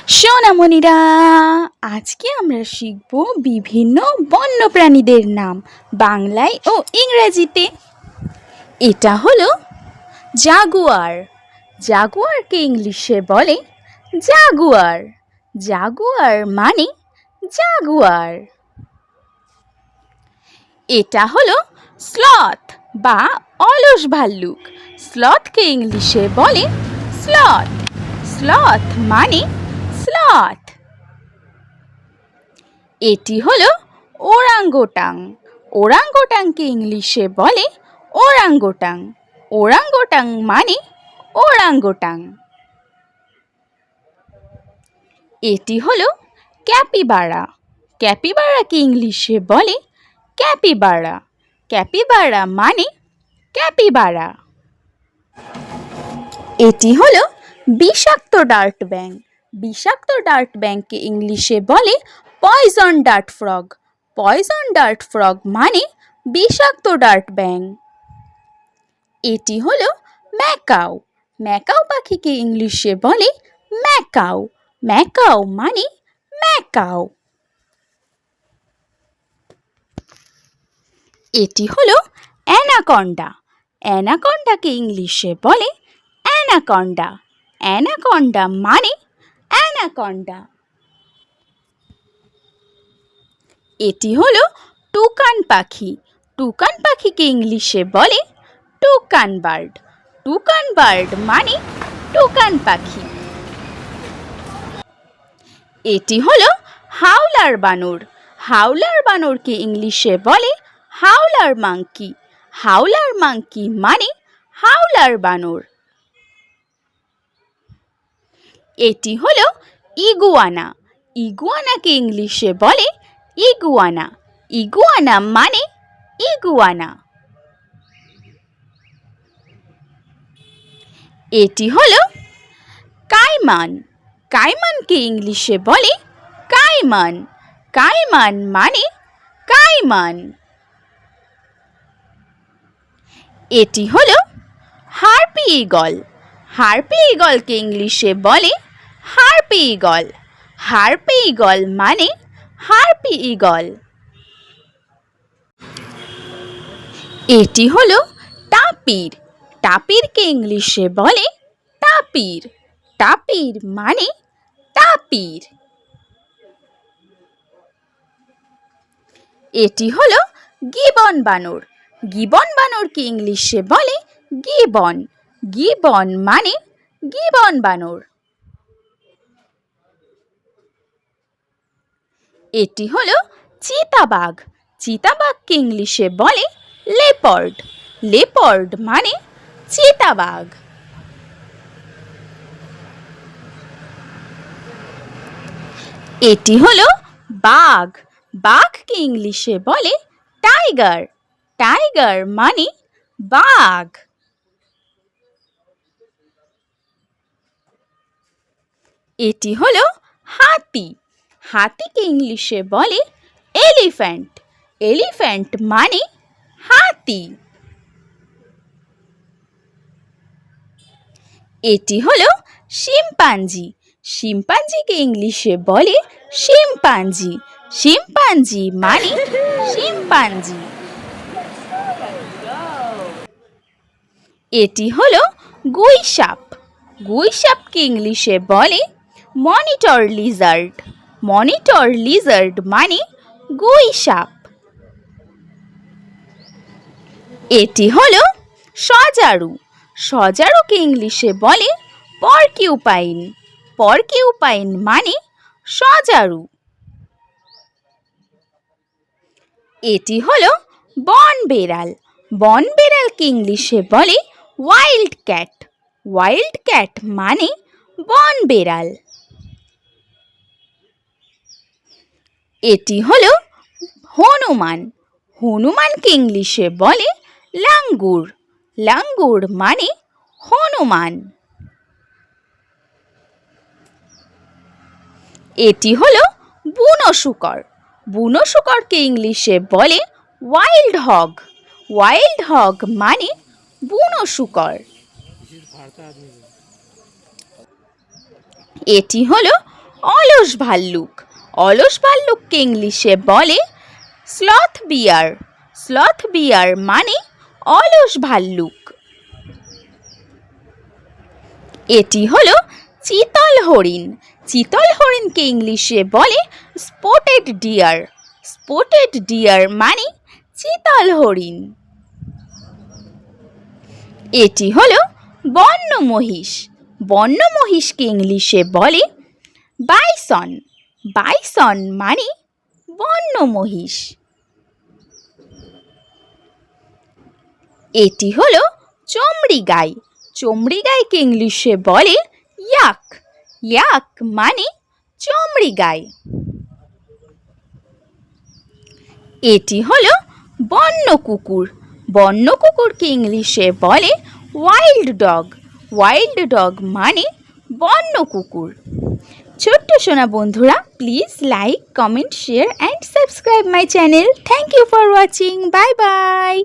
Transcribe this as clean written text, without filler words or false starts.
সোনামণিরা, আজকে আমরা শিখব বিভিন্ন বন্যপ্রাণীদের নাম বাংলায় ও ইংরেজিতে। এটা হলো জাগুয়ার। জাগুয়ারকে ইংলিশে বলে জাগুয়ার। জাগুয়ার মানে জাগুয়ার। এটা হলো স্লথ বা অলস ভাল্লুক। স্লথকে ইংলিশে বলে স্লথ। স্লথ মানে স্লথ। এটি হলো ওরাঙ্গোটাং। ওরাঙ্গোটাংকে ইংলিশে বলে ওরাঙ্গোটাং। ওরাঙ্গোটাং মানে ওরাঙ্গোটাং। এটি হলো ক্যাপিবারা। ক্যাপিবারাকে ইংলিশে বলে ক্যাপিবারা। ক্যাপিবারা মানে ক্যাপিবারা। এটি হলো বিষাক্ত ডার্ট ব্যাং। বিষাক্ত ডার্ট ব্যাংকে ইংলিশে বলে poison dart frog. Poison dart frog মানে বিষাক্ত ডার্ট ব্যাং। এটি হলো ম্যাকাও। ম্যাকাও পাখিকে ইংলিশে বলে ম্যাকাও। ম্যাকাও মানে ম্যাকাও। এটি হলো অ্যানাকন্ডা। অ্যানাকন্ডাকে ইংলিশে বলে অ্যানাকন্ডা। অ্যানাকন্ডা মানে অ্যানাকন্ডা। এটি হলো টুকান পাখি। টুকান পাখিকে ইংলিশে বলে টুকান বার্ড। টুকান বার্ড মানে টুকান পাখি। এটি হলো হাওলার বানর। হাওলার বানরকে ইংলিশে বলে হাওলার মাংকি। হাওলার মাংকি মানে হাওলার বানর। এটি হলো ইগুয়ানা। ইগুয়ানাকে ইংলিশে বলে ইগুয়ানা। ইগুয়ানা মানে ইগুয়ানা। এটি হলো কাইমান। কাইমানকে ইংলিশে বলে কাইমান। কাইমান মানে কাইমান। এটি হলো হার্পি ঈগল। হার্পি ঈগলকে ইংলিশে বলে হার্পি ঈগল। হার্পি ঈগল মানে হার্পি ঈগল। এটি হলো টাপির। টাপিরকে ইংলিশে বলে টাপির। টাপির মানে টাপির। এটি হলো গিবন বানর। গিবন বানরকে ইংলিশে বলে গিবন। গিবন মানে গিবন বানর। এটি হলো চিতাবাঘ। চিতাবাঘকে ইংলিশে বলে লেপার্ড। লেপার্ড মানে চিতাবাঘ। এটি হলো বাঘ। বাঘকে ইংলিশে বলে টাইগার। টাইগার মানে বাঘ। এটি হলো হাতি। হাতিকে ইংলিশে বলে এলিফ্যান্ট। এলিফ্যান্ট মানে হাতি। এটি হলো শিম্পাঞ্জি। শিম্পাঞ্জিকে ইংলিশে বলে শিম্পাঞ্জি। শিম্পাঞ্জি মানে শিম্পাঞ্জি। এটি হলো গুইসাপ। গুইসাপকে ইংলিশে বলে মনিটর লিজার্ড। মনিটর লিজার্ড মানে গুইসাপ। এটি হলো সজারু। সজারুকে ইংলিশে বলে পরকিউপাইন। পরকিউপাইন মানে সজারু। এটি হলো বন বেড়াল। বন বেড়ালকে ইংলিশে বলে ওয়াইল্ড ক্যাট। ওয়াইল্ড ক্যাট মানে বন বেড়াল। এটি হলো হনুমান। হনুমানকে ইংলিশে বলে লাঙ্গুর। লাঙ্গুর মানে হনুমান। এটি হলো বুনো শূকর। বুনো শূকরকে ইংলিশে বলে ওয়াইল্ড হগ। ওয়াইল্ড হগ মানে বুনো শূকর। এটি হলো অলস ভাল্লুক। অলস ভাল্লুককে ইংলিশে বলে স্লথ বিয়ার। স্লথ বিয়ার মানে অলস ভাল্লুক। এটি হলো চিতল হরিণ। চিতল হরিণকে ইংলিশে বলে স্পটেড ডিয়ার। স্পটেড ডিয়ার মানে চিতল হরিণ। এটি হলো বন্য মহিষ। বন্য মহিষকে ইংলিশে বলে বাইসন। বাইসন মানে বন্য মহিষ। এটি হলো চমড়ি গাই। চমড়ি গাইকে ইংলিশে বলে ইয়াক। ইয়াক মানে চমড়ি গাই। এটি হলো বন্য কুকুর। বন্য কুকুরকে ইংলিশে বলে ওয়াইল্ড ডগ। ওয়াইল্ড ডগ মানে বন্য কুকুর। ছোট্ট সোনা বন্ধুরা, please like, comment, share and subscribe my channel. Thank you for watching. Bye by.